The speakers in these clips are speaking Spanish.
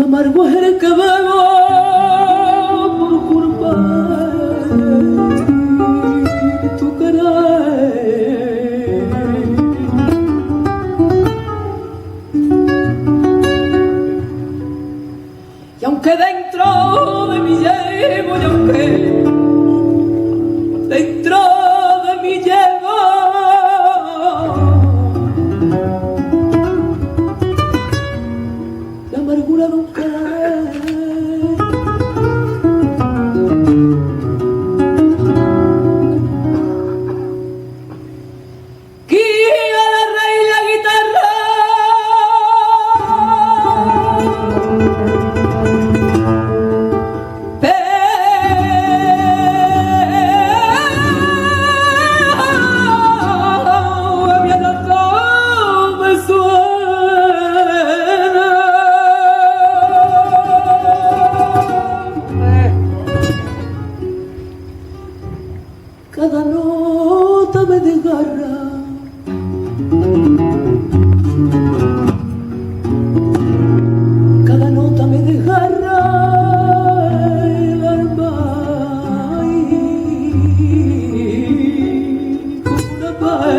amargo es el que bebo por culpa de tu querer. Y aunque dentro de mí llevo, y aunque dentro de mí llevo la amargura de un querer, guía la rey la guitarra, cada nota me desgarra, cada nota me desgarra el alma como una pena.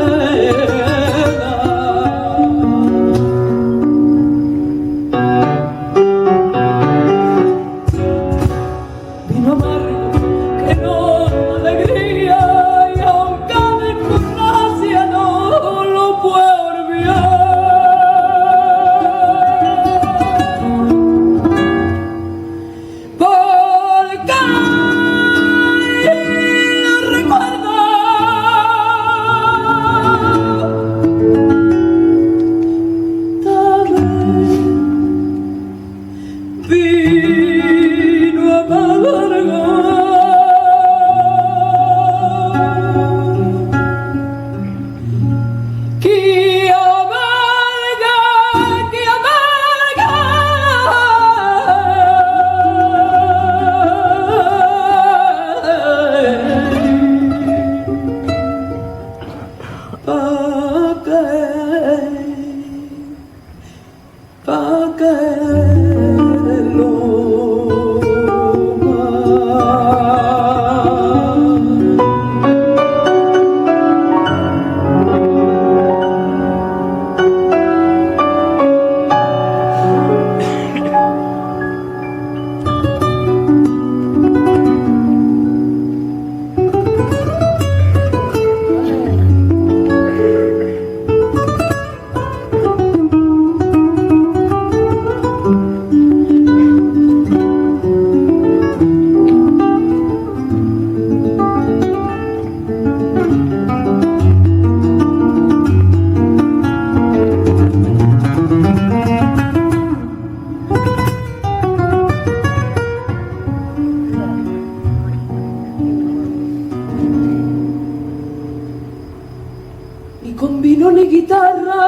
Vino amargo que no alegría, vino amargo que amarga, que amarga pa' que lo ni con vino ni guitarra,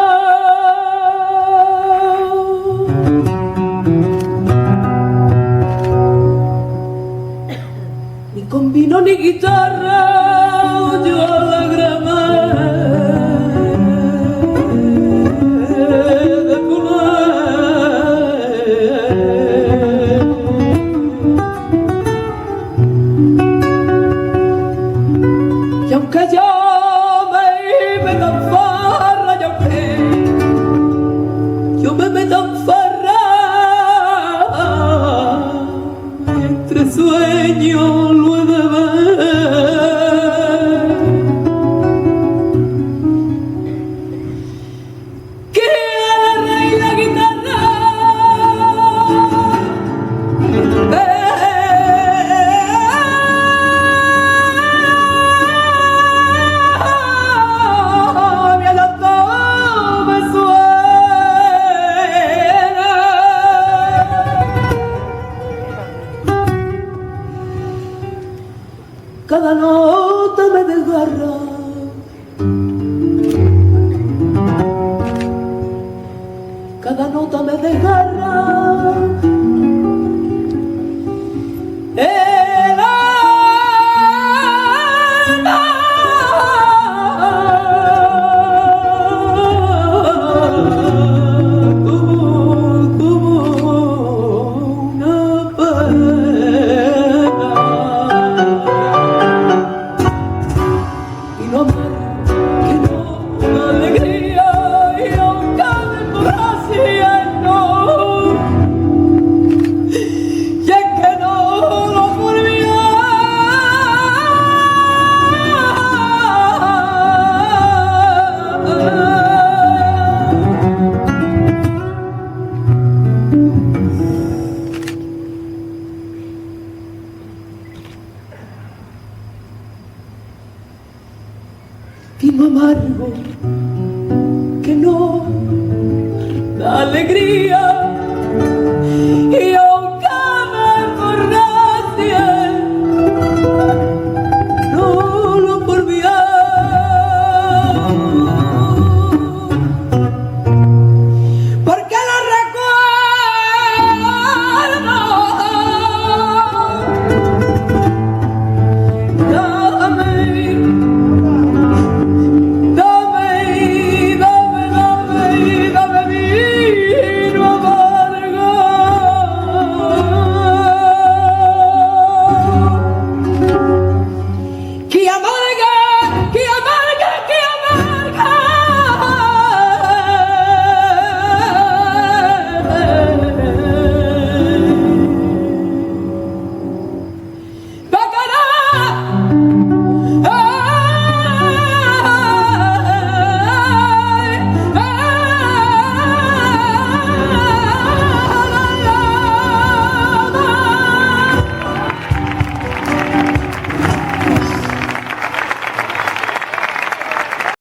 ni con vino ni guitarra yo la grama de poner. Y aunque yo me dan farra, yo me dan farra entre sueños lo he de ver. alegría